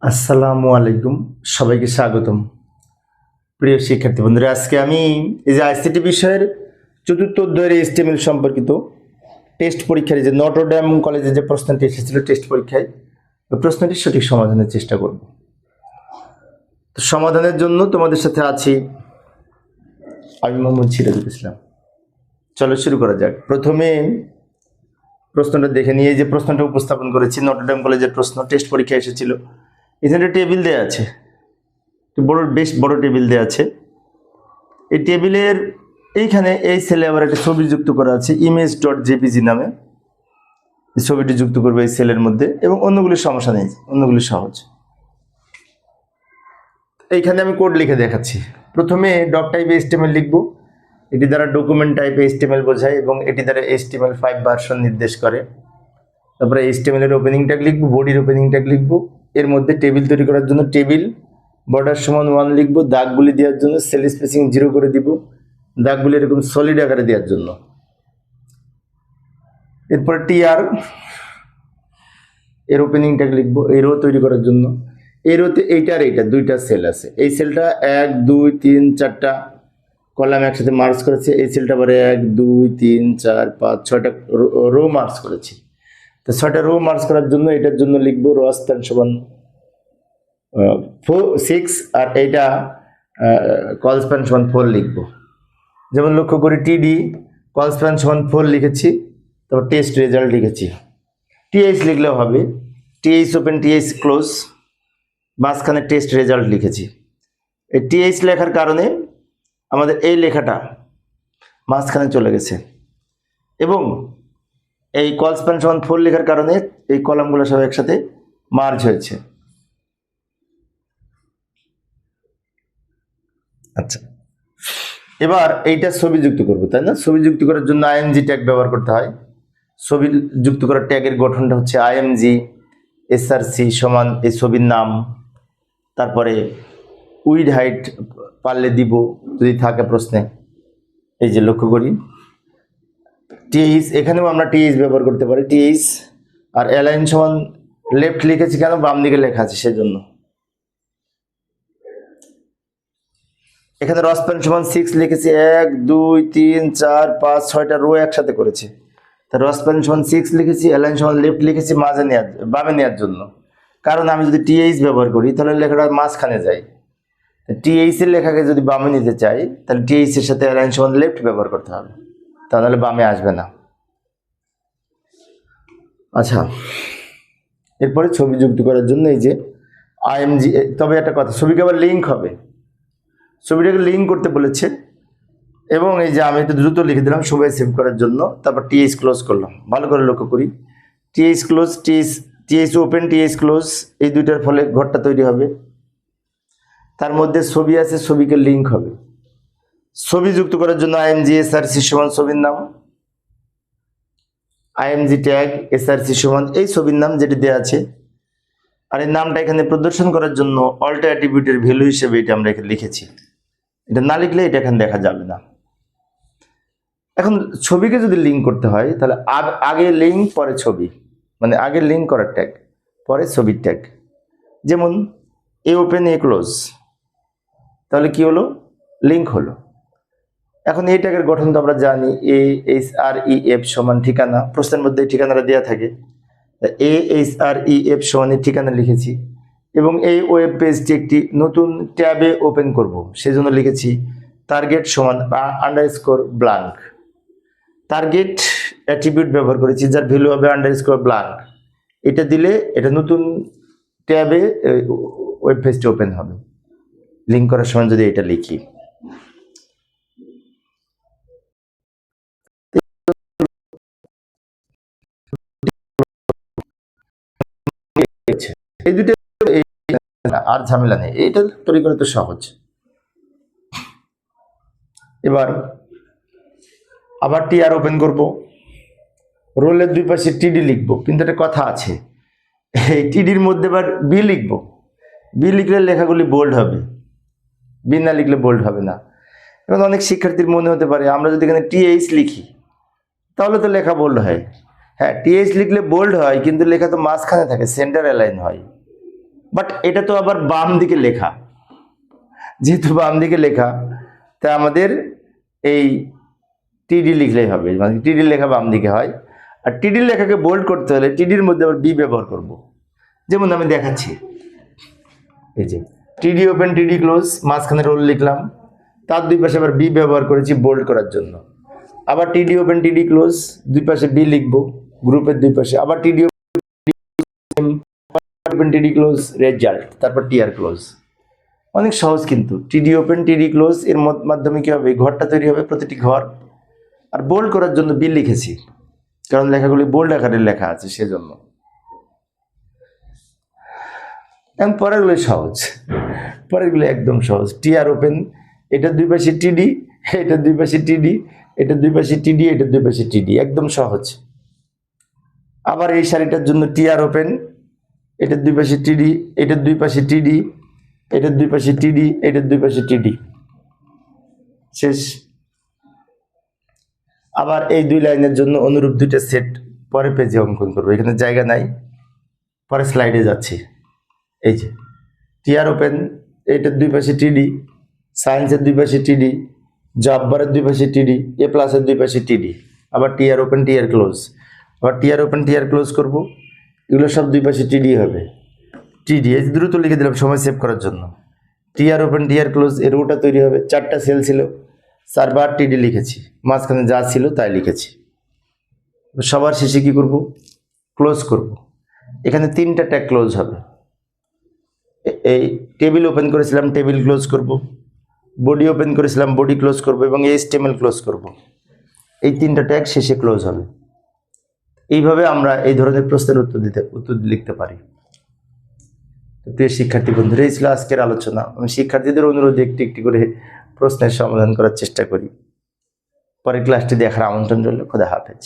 আসসালামু আলাইকুম, সবাইকে স্বাগতম। প্রিয় শিক্ষার্থী বন্ধুরা, আজকে আমি এই যে আইসিটি বিষয়ের চতুর্থ অধ্যায়ের এইচটিএমএল সম্পর্কিত টেস্ট পরীক্ষার যে নটরডেম কলেজে যে প্রশ্নটি এসেছিল টেস্ট পরীক্ষায়, ওই প্রশ্নটির সঠিক সমাধানের চেষ্টা করব। তো সমাধানের জন্য তোমাদের সাথে আছি আমি মোহাম্মদ সিরাজুল ইসলাম। চলো শুরু করা যাক। প্রথমে প্রশ্নটা দেখে নিয়ে যে প্রশ্নটা উপস্থাপন করেছি নটরডেম কলেজের প্রশ্ন, টেস্ট পরীক্ষায় এসেছিল। এখানে টেবিল দেওয়া আছে, বেশ বড় টেবিল দেওয়া আছে। এই টেবিলের এইখানে এই সেলে আবার একটা ছবি যুক্ত করা আছে image.jpg নামে। এই ছবিটি যুক্ত করবে এই সেলের মধ্যে, এবং অন্যগুলির সমস্যা নেই, অন্যগুলি সহজ। এইখানে আমি কোড লিখে দেখাচ্ছি। প্রথমে ডক টাইপ HTML লিখব, এটি দ্বারা ডকুমেন্ট টাইপ HTML বোঝায় এবং এটি দ্বারা HTML5 ভার্সন নির্দেশ করে। তারপরে HTML এর ওপেনিং ট্যাগ লিখব, বডির ওপেনিং ট্যাগ লিখব। এর মধ্যে টেবিল তৈরি করার জন্য টেবিল বর্ডার সমান 1 লিখব, দাগগুলি দেওয়ার জন্য সেল স্পেসিং 0 করে দিব, দাগগুলি এরকম সলিড আকারে দেওয়ার জন্য। এরপর টিআর এর ওপেনিং ট্যাগ লিখব এই রো তৈরি করার জন্য। এই রোতে এইটা আর এইটা দুইটা সেল আছে। এই সেলটা 1 2 3 4টা কলাম একসাথে মার্জ করেছে, এই সেলটা আবার 1 2 3 4 5 6টা রো মার্জ করেছি। তো 6টা রো মার্জ করার জন্য এটার জন্য লিখব রো স্প্যান সমান 6 আর এইটা কল স্প্যান সমান 4 লিখব। যেমন লক্ষ্য করি টিডি কল স্প্যান সমান 4 লিখেছি, তারপর টেস্ট রেজাল্ট লিখেছি। টিএইচ লিখলেও হবে, টিএইচ ওপেন টিএইচ ক্লোজ, মাঝখানে টেস্ট রেজাল্ট লিখেছি। এই টিএইচ লেখার কারণে আমাদের এই লেখাটা মাঝখানে চলে গেছে, এবং এই কল স্প্যান সমান 4 লেখার কারণে এই কলামগুলো সব একসাথে মার্জ হয়েছে। আচ্ছা, এবার এইটা ছবি যুক্ত করব, তাই না? ছবি যুক্ত করার জন্য আইএমজি ট্যাগ ব্যবহার করতে হয়। ছবি যুক্ত করার ট্যাগের গঠনটা হচ্ছে আইএমজি এসআরসি সমান এই ছবির নাম, তারপরে উইড হাইট পারলে দিব যদি থাকে প্রশ্নে। এই যে লক্ষ্য করি টিএইচ, এখানেও আমরা টিএইচ ব্যবহার করতে পারি, টিএইচ। আর অ্যালাইন সমান লেফট লিখেছি কেন, বাম দিকে লেখা আছে সেজন্য। এখানে রসপ্যান সমান 6 লিখেছি, 1 2 3 4 5 6টা রো একসাথে করেছি। তা রসপ্যান সমান 6 লিখেছি, অ্যালাইন সমান লেফট লিখেছি বামে নেওয়ার জন্য। কারণ আমি যদি টিএইচ ব্যবহার করি তাহলে লেখাটা মাঝখানে যায়। টিএইচ এর লেখাকে যদি বামে নিতে চাই তাহলে টিএইচ এর সাথে অ্যালাইন সমান লেফট ব্যবহার করতে হবে, তাহলে বামে আসবে না। আচ্ছা, এরপরে ছবি যুক্ত করার জন্য এই যে আইএমজি। তবে একটা কথা, ছবিকে আবার লিঙ্ক হবে, ছবিটাকে লিঙ্ক করতে বলেছে। এবং এই যে আমি একটু দ্রুত লিখে দিলাম সবাই সেভ করার জন্য, তারপর টিএইচ ক্লোজ করলাম। ভালো করে লক্ষ্য করি, TH close, TH open, TH close, এই দুইটার ফলে ঘরটা তৈরি হবে। তার মধ্যে ছবি আছে, ছবিকে লিঙ্ক হবে। ছবি যুক্ত করার জন্য আইএমজি এসআরসি সমান ছবির নাম, আইএমজি ট্যাগ এসআরসি সমান এই ছবির নাম যেটি দেওয়া আছে। আর এই নামটা এখানে প্রদর্শন করার জন্য অল্টো অ্যাট্রিবিউটের ভ্যালু হিসেবে এটা আমরা এখানে লিখেছি। এটা না লিখলে এটা এখানে দেখা যাবে না। এখন ছবিকে যদি লিঙ্ক করতে হয় তাহলে আগে লিঙ্ক পরে ছবি, মানে আগে লিঙ্ক করার ট্যাগ পরে ছবির ট্যাগ। যেমন এ ওপেন এ ক্লোজ, তাহলে কি হলো, লিঙ্ক হলো। এখন এই ট্যাগের গঠন তো আমরা জানি, AHREF সমান ঠিকানা, প্রশ্নের মধ্যে এই ঠিকানাটা দেওয়া থাকে। AHREF সমান এই ঠিকানা লিখেছি, এবং এই ওয়েব পেজটি একটি নতুন ট্যাবে ওপেন করব, সেজন্য লিখেছি টার্গেট সমান আন্ডারস্কোর ব্ল্যাঙ্ক। টার্গেট অ্যাট্রিবিউট ব্যবহার করেছি যার ভ্যালু হবে আন্ডারস্কোর ব্ল্যাঙ্ক। এটা দিলে এটা নতুন ট্যাবে ওয়েব পেজটি ওপেন হবে। লিঙ্ক করার সময় যদি এটা লিখি, এই দুটো আর ঝামেলা নেই, এটা তৈরি করে তো সহজ। এবার আবার টিআর ওপেন করব, রোলের দুই পাশে টিডি লিখব, কিন্তু একটা কথা আছে, এই টিডির মধ্যে আবার বি লিখব। বি লিখলে লেখাগুলি বোল্ড হবে, বি না লিখলে বোল্ড হবে না। এখন অনেক শিক্ষার্থীর মনে হতে পারে আমরা যদি এখানে টিএইচ লিখি তাহলে তো লেখা বোল্ড হয়। হ্যাঁ, টিএইচ লিখলে বোল্ড হয়, কিন্তু লেখা তো মাঝখানে থাকে, সেন্টার অ্যালাইন হয়। বাট এটা তো আবার বাম দিকে লেখা, যেহেতু বাম দিকে লেখা তা আমাদের এই টিডি লিখলেই হবে, মানে টিডি লেখা বাম দিকে হয়। আর টিডির লেখাকে বোল্ড করতে হলে টিডির মধ্যে আবার বি ব্যবহার করব। যেমন আমি দেখাচ্ছি, এই যে টিডি ওপেন টিডি ক্লোজ, মাঝখানে রোল লিখলাম, তার দুই পাশে আবার বি ব্যবহার করেছি বোল্ড করার জন্য। আবার টিডি ওপেন টিডি ক্লোজ, দুই পাশে বি লিখবো গ্রুপের দুই পাশে। আবার টিডি ওপেন টিডি ক্লোজ রেজাল্ট, তারপর টিআর ক্লোজ। অনেক সহজ কিন্তু। টিডি ওপেন টিডি ক্লোজ এর মাধ্যমে কি হবে, ঘরটা তৈরি হবে, প্রতিটি ঘর। আর বোল্ড করার জন্য বি লিখেছি, কারণ লেখাগুলি বোল্ড আকারে লেখা আছে সেজন্য। এখন পরেরগুলো সহজ, পরেরগুলো একদম সহজ। টিআর ওপেন, এটা দুই পাশে টিডি, এটা দুই পাশে টিডি, এটা দুই পাশে টিডি, এটা দুই পাশে টিডি, একদম সহজ। আবার এই শাড়িটার জন্য টিআর ওপেন, এটার দুই পাশে টিডি, এটার দুই পাশে টিডি, এটার দুই পাশে টিডি, এটার দুই পাশে টিডি, শেষ। আবার এই দুই লাইনের জন্য অনুরূপ দুইটা সেট পরে পেজে অঙ্কন করবো, এখানে জায়গা নাই, পরে স্লাইডে যাচ্ছি। এই যে টিআর ওপেন, এটার দুই পাশে টিডি, সায়েন্সের দুই পাশে টিডি, জব্বারের দুই পাশে টিডি, এ প্লাসের দুই পাশে টিডি। আবার টিআর ওপেন টিআর ক্লোজ, আবার টিআর ওপেন টিআর ক্লোজ করবো, এগুলো সব দুই পাশে টিডি হবে। টিডি এই দ্রুত লিখে দিলাম সময় সেভ করার জন্য। টিআর ওপেন টিআর ক্লোজ এর রোটা তৈরি হবে, 4টা সেল ছিল, 4বার টিডি লিখেছি, মাঝখানে যা ছিল তাই লিখেছি। সবার শেষে কি করব, ক্লোজ করব। এখানে 3টা ট্যাগ ক্লোজ হবে। এই টেবিল ওপেন করেছিলাম, টেবিল ক্লোজ করব, বডি ওপেন করেছিলাম, বডি ক্লোজ করব, এবং এইচটিএমএল ক্লোজ করব। এই 3টা ট্যাগ শেষে ক্লোজ হবে। এইভাবে আমরা এই ধরনের প্রশ্নের উত্তর লিখতে পারি। প্রিয় শিক্ষার্থী বন্ধুরা, এই ছিল আজকের আলোচনা। আমি শিক্ষার্থীদের অনুরোধে একটি একটি করে প্রশ্নের সমাধান করার চেষ্টা করি। পরের ক্লাসটি দেখার আমন্ত্রণ রইল। খোদা হাফেজ।